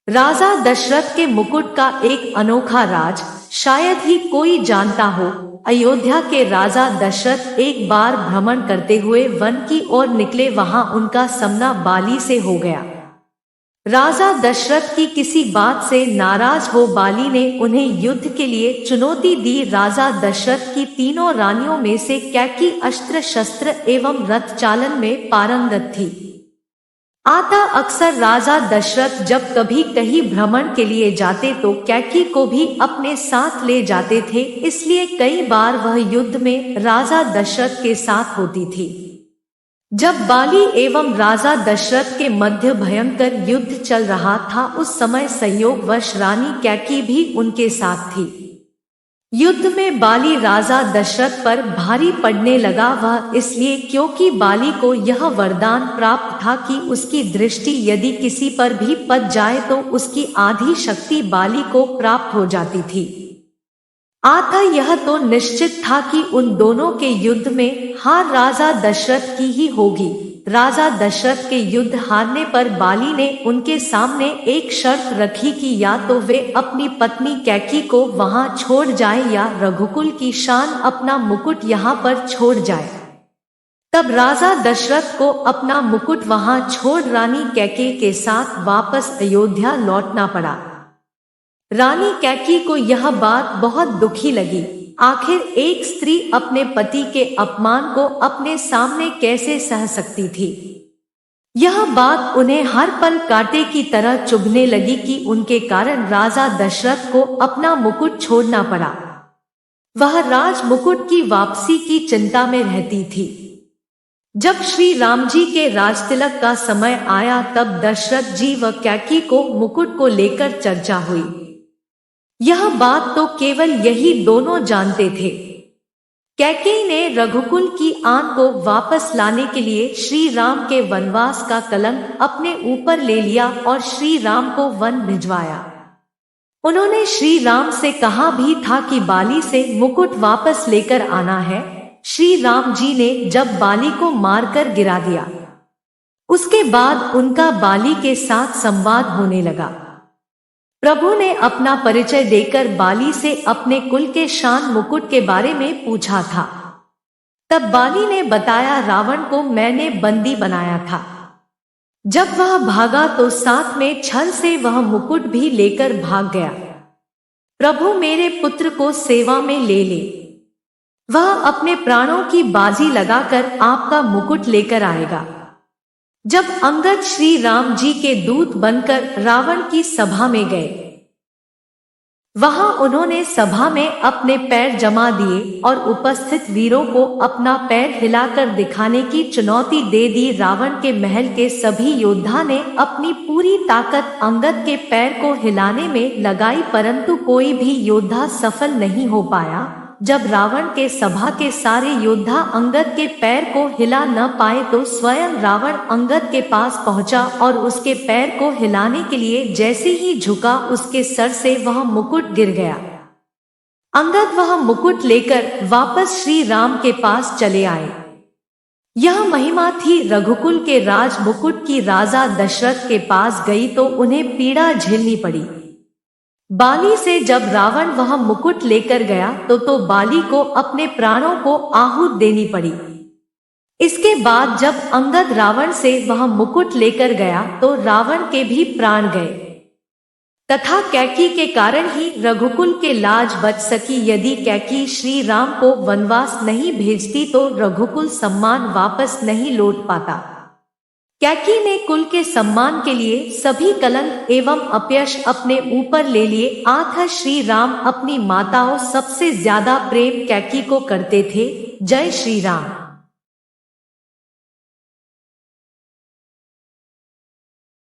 राजा दशरथ के मुकुट का एक अनोखा राज शायद ही कोई जानता हो। अयोध्या के राजा दशरथ एक बार भ्रमण करते हुए वन की ओर निकले। वहां उनका सामना बाली से हो गया। राजा दशरथ की किसी बात से नाराज हो बाली ने उन्हें युद्ध के लिए चुनौती दी। राजा दशरथ की तीनों रानियों में से कैकी अस्त्र शस्त्र एवं रथ चालन में पारंगत थी। अक्सर राजा दशरथ जब कभी कहीं भ्रमण के लिए जाते तो कैकी को भी अपने साथ ले जाते थे, इसलिए कई बार वह युद्ध में राजा दशरथ के साथ होती थी। जब बाली एवं राजा दशरथ के मध्य भयंकर युद्ध चल रहा था, उस समय संयोगवश रानी कैकी भी उनके साथ थी। युद्ध में बाली राजा दशरथ पर भारी पड़ने लगा। वह इसलिए क्योंकि बाली को यह वरदान प्राप्त था कि उसकी दृष्टि यदि किसी पर भी पड़ जाए तो उसकी आधी शक्ति बाली को प्राप्त हो जाती थी। यह तो निश्चित था कि उन दोनों के युद्ध में हार राजा दशरथ की ही होगी। राजा दशरथ के युद्ध हारने पर बाली ने उनके सामने एक शर्त रखी कि या तो वे अपनी पत्नी कैकी को वहां छोड़ जाए या रघुकुल की शान अपना मुकुट यहाँ पर छोड़ जाए। तब राजा दशरथ को अपना मुकुट वहां छोड़ रानी कैकी के साथ वापस अयोध्या लौटना पड़ा। रानी कैकी को यह बात बहुत दुखी लगी। आखिर एक स्त्री अपने पति के अपमान को अपने सामने कैसे सह सकती थी। यह बात उन्हें हर पल कांटे की तरह चुभने लगी कि उनके कारण राजा दशरथ को अपना मुकुट छोड़ना पड़ा। वह राज मुकुट की वापसी की चिंता में रहती थी। जब श्री राम जी के राजतिलक का समय आया तब दशरथ जी व कैकी को मुकुट को लेकर चर्चा हुई। यह बात तो केवल यही दोनों जानते थे। कैकेयी ने रघुकुल की आन को वापस लाने के लिए श्री राम के वनवास का कलंक अपने ऊपर ले लिया और श्री राम को वन भिजवाया। उन्होंने श्री राम से कहा भी था कि बाली से मुकुट वापस लेकर आना है। श्री राम जी ने जब बाली को मारकर गिरा दिया, उसके बाद उनका बाली के साथ संवाद होने लगा। प्रभु ने अपना परिचय देकर बाली से अपने कुल के शान मुकुट के बारे में पूछा था। तब बाली ने बताया, रावण को मैंने बंदी बनाया था। जब वह भागा तो साथ में छल से वह मुकुट भी लेकर भाग गया। प्रभु मेरे पुत्र को सेवा में ले ले, वह अपने प्राणों की बाजी लगाकर आपका मुकुट लेकर आएगा। जब अंगद श्री राम जी के दूत बनकर रावण की सभा में गए, वहां उन्होंने सभा में अपने पैर जमा दिए और उपस्थित वीरों को अपना पैर हिलाकर दिखाने की चुनौती दे दी। रावण के महल के सभी योद्धा ने अपनी पूरी ताकत अंगद के पैर को हिलाने में लगाई, परंतु कोई भी योद्धा सफल नहीं हो पाया। जब रावण के सभा के सारे योद्धा अंगद के पैर को हिला न पाए तो स्वयं रावण अंगद के पास पहुंचा और उसके पैर को हिलाने के लिए जैसे ही झुका, उसके सर से वह मुकुट गिर गया। अंगद वह मुकुट लेकर वापस श्री राम के पास चले आए। यह महिमा थी रघुकुल के राज मुकुट की। राजा दशरथ के पास गई तो उन्हें पीड़ा झेलनी पड़ी। बाली से जब रावण वह मुकुट लेकर गया तो बाली को अपने प्राणों को आहूत देनी पड़ी। इसके बाद जब अंगद रावण से वह मुकुट लेकर गया तो रावण के भी प्राण गए, तथा कैकी के कारण ही रघुकुल के लाज बच सकी। यदि कैकी श्री राम को वनवास नहीं भेजती तो रघुकुल सम्मान वापस नहीं लौट पाता। कैकी ने कुल के सम्मान के लिए सभी कलंक एवं अपयश अपने ऊपर ले लिए। श्री राम अपनी माताओं सबसे ज्यादा प्रेम कैकी को करते थे। जय श्री राम।